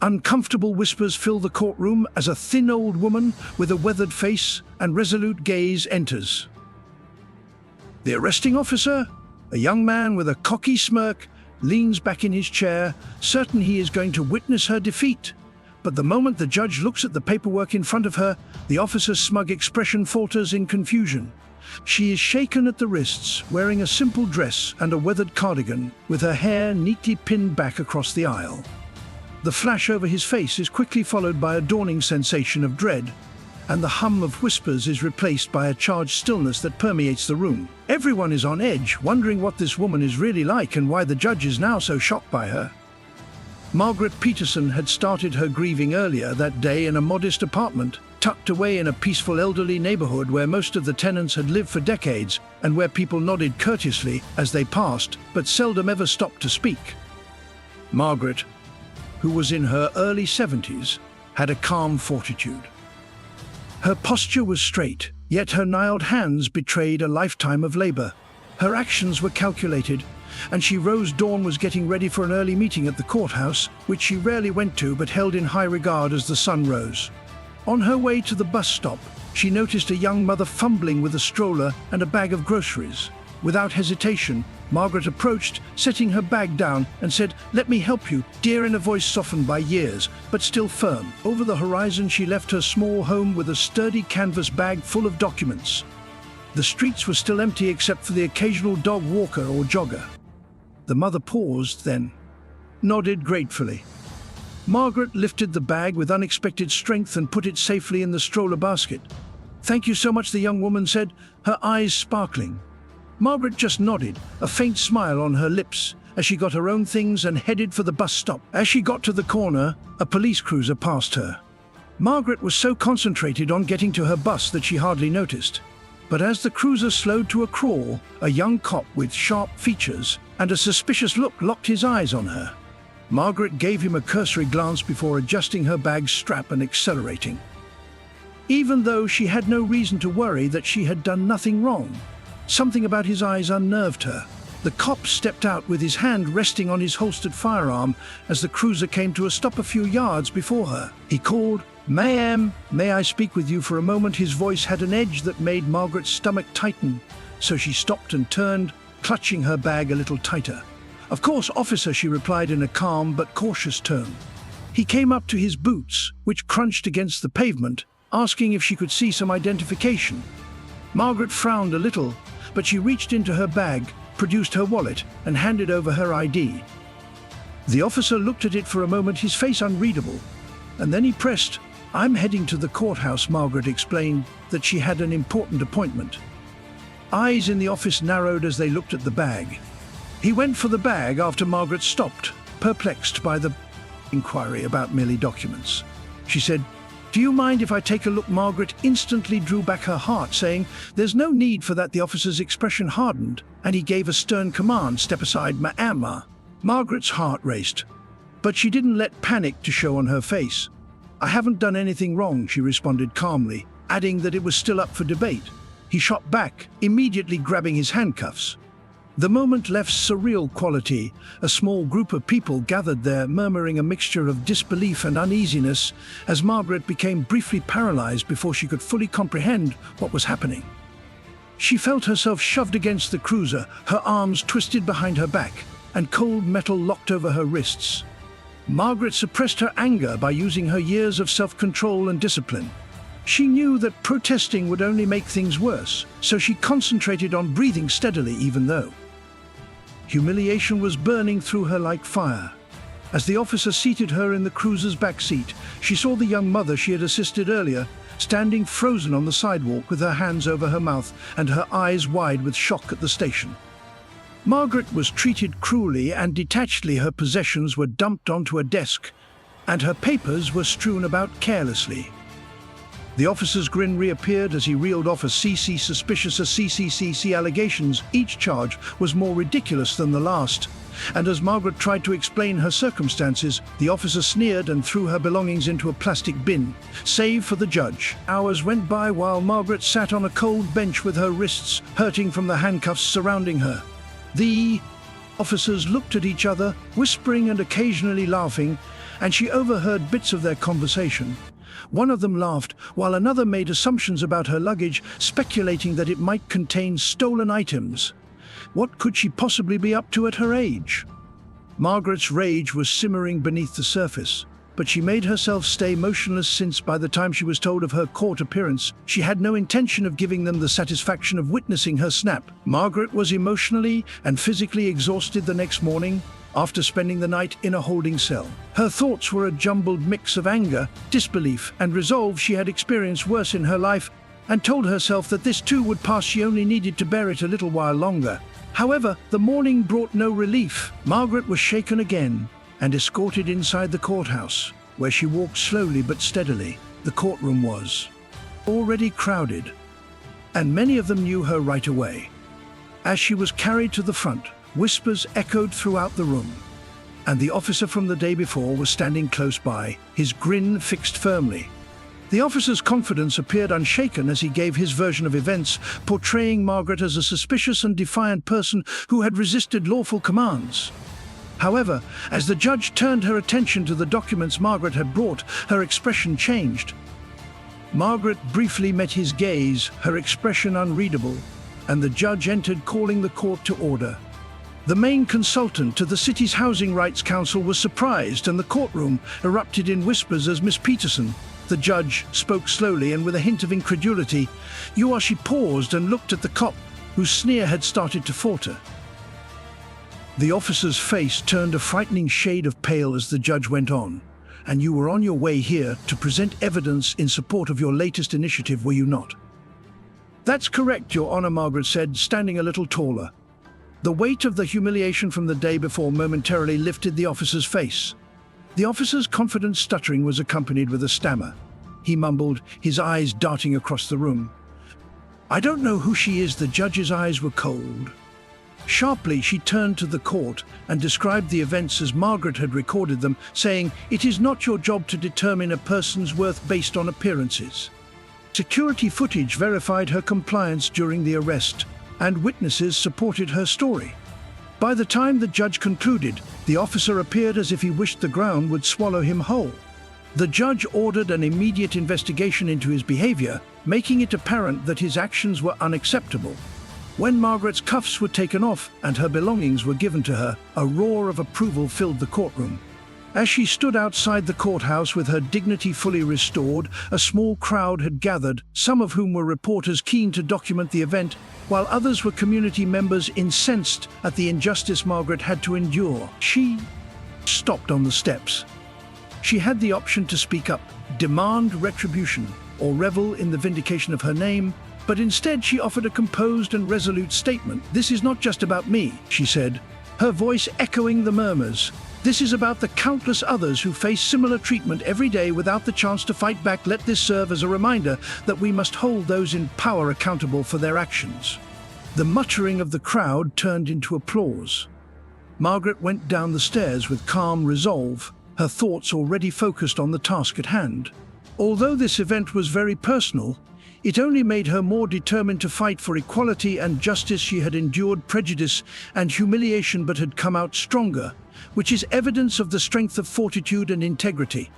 Uncomfortable whispers fill the courtroom as a thin old woman with a weathered face and resolute gaze enters. The arresting officer, a young man with a cocky smirk, leans back in his chair, certain he is going to witness her defeat. But the moment the judge looks at the paperwork in front of her, the officer's smug expression falters in confusion. She is shaken at the wrists, wearing a simple dress and a weathered cardigan, with her hair neatly pinned back across the aisle. The flash over his face is quickly followed by a dawning sensation of dread, and the hum of whispers is replaced by a charged stillness that permeates the room. Everyone is on edge, wondering what this woman is really like and why the judge is now so shocked by her. Margaret Peterson had started her grieving earlier that day in a modest apartment, tucked away in a peaceful elderly neighborhood where most of the tenants had lived for decades and where people nodded courteously as they passed, but seldom ever stopped to speak. Margaret, who was in her early 70s, had a calm fortitude. Her posture was straight, yet her gnarled hands betrayed a lifetime of labor. Her actions were calculated, and she rose dawn was getting ready for an early meeting at the courthouse, which she rarely went to but held in high regard as the sun rose. On her way to the bus stop, she noticed a young mother fumbling with a stroller and a bag of groceries. Without hesitation, Margaret approached, setting her bag down, and said, "Let me help you, dear," in a voice softened by years, but still firm. Over the horizon, she left her small home with a sturdy canvas bag full of documents. The streets were still empty except for the occasional dog walker or jogger. The mother paused, then nodded gratefully. Margaret lifted the bag with unexpected strength and put it safely in the stroller basket. "Thank you so much," the young woman said, her eyes sparkling. Margaret just nodded, a faint smile on her lips, as she got her own things and headed for the bus stop. As she got to the corner, a police cruiser passed her. Margaret was so concentrated on getting to her bus that she hardly noticed. But as the cruiser slowed to a crawl, a young cop with sharp features and a suspicious look locked his eyes on her. Margaret gave him a cursory glance before adjusting her bag's strap and accelerating. Even though she had no reason to worry that she had done nothing wrong, something about his eyes unnerved her. The cop stepped out with his hand resting on his holstered firearm as the cruiser came to a stop a few yards before her. He called, "Ma'am, may I speak with you for a moment?" His voice had an edge that made Margaret's stomach tighten, so she stopped and turned, clutching her bag a little tighter. "Of course, officer," she replied in a calm but cautious tone. He came up to his boots, which crunched against the pavement, asking if she could see some identification. Margaret frowned a little, but she reached into her bag, produced her wallet, and handed over her ID. The officer looked at it for a moment, his face unreadable, and then he pressed. "I'm heading to the courthouse," Margaret explained that she had an important appointment. Eyes in the office narrowed as they looked at the bag. He went for the bag after Margaret stopped, perplexed by the inquiry about merely documents. She said, "Do you mind if I take a look?" Margaret instantly drew back her heart, saying, "There's no need for that." The officer's expression hardened, and he gave a stern command, "Step aside, ma'am." Margaret's heart raced, but she didn't let panic to show on her face. "I haven't done anything wrong," she responded calmly, adding that it was still up for debate. He shot back, immediately grabbing his handcuffs. The moment left surreal quality. A small group of people gathered there, murmuring a mixture of disbelief and uneasiness, as Margaret became briefly paralyzed before she could fully comprehend what was happening. She felt herself shoved against the cruiser, her arms twisted behind her back, and cold metal locked over her wrists. Margaret suppressed her anger by using her years of self-control and discipline. She knew that protesting would only make things worse, so she concentrated on breathing steadily even though humiliation was burning through her like fire. As the officer seated her in the cruiser's back seat, she saw the young mother she had assisted earlier, standing frozen on the sidewalk with her hands over her mouth and her eyes wide with shock at the station. Margaret was treated cruelly and detachedly. Her possessions were dumped onto a desk, and her papers were strewn about carelessly. The officer's grin reappeared as he reeled off a suspicious allegations. Each charge was more ridiculous than the last, and as Margaret tried to explain her circumstances, the officer sneered and threw her belongings into a plastic bin, save for the judge. Hours went by while Margaret sat on a cold bench with her wrists hurting from the handcuffs surrounding her. The officers looked at each other, whispering and occasionally laughing, and she overheard bits of their conversation. One of them laughed, while another made assumptions about her luggage, speculating that it might contain stolen items. What could she possibly be up to at her age? Margaret's rage was simmering beneath the surface, but she made herself stay motionless since by the time she was told of her court appearance, she had no intention of giving them the satisfaction of witnessing her snap. Margaret was emotionally and physically exhausted the next morning, after spending the night in a holding cell. Her thoughts were a jumbled mix of anger, disbelief, and resolve she had experienced worse in her life, and told herself that this too would pass. She only needed to bear it a little while longer. However, the morning brought no relief. Margaret was shaken again and escorted inside the courthouse, where she walked slowly but steadily. The courtroom was already crowded, and many of them knew her right away. As she was carried to the front, whispers echoed throughout the room, and the officer from the day before was standing close by, his grin fixed firmly. The officer's confidence appeared unshaken as he gave his version of events, portraying Margaret as a suspicious and defiant person who had resisted lawful commands. However, as the judge turned her attention to the documents Margaret had brought, her expression changed. Margaret briefly met his gaze, her expression unreadable, and the judge entered, calling the court to order. The main consultant to the city's Housing Rights Council was surprised, and the courtroom erupted in whispers as Miss Peterson, the judge, spoke slowly and with a hint of incredulity. "You are..." She paused and looked at the cop, whose sneer had started to falter. The officer's face turned a frightening shade of pale as the judge went on. "And you were on your way here to present evidence in support of your latest initiative, were you not?" "That's correct, Your Honor," Margaret said, standing a little taller. The weight of the humiliation from the day before momentarily lifted the officer's face. The officer's confident stuttering was accompanied with a stammer. He mumbled, his eyes darting across the room. "I don't know who she is." The judge's eyes were cold. Sharply, she turned to the court and described the events as Margaret had recorded them, saying, "It is not your job to determine a person's worth based on appearances." Security footage verified her compliance during the arrest, and witnesses supported her story. By the time the judge concluded, the officer appeared as if he wished the ground would swallow him whole. The judge ordered an immediate investigation into his behavior, making it apparent that his actions were unacceptable. When Margaret's cuffs were taken off and her belongings were given to her, a roar of approval filled the courtroom. As she stood outside the courthouse with her dignity fully restored, a small crowd had gathered, some of whom were reporters keen to document the event, while others were community members incensed at the injustice Margaret had to endure. She stopped on the steps. She had the option to speak up, demand retribution, or revel in the vindication of her name, but instead she offered a composed and resolute statement. "This is not just about me," she said, her voice echoing the murmurs. "This is about the countless others who face similar treatment every day without the chance to fight back. Let this serve as a reminder that we must hold those in power accountable for their actions." The muttering of the crowd turned into applause. Margaret went down the stairs with calm resolve, her thoughts already focused on the task at hand. Although this event was very personal, it only made her more determined to fight for equality and justice. She had endured prejudice and humiliation but had come out stronger, which is evidence of the strength of fortitude and integrity.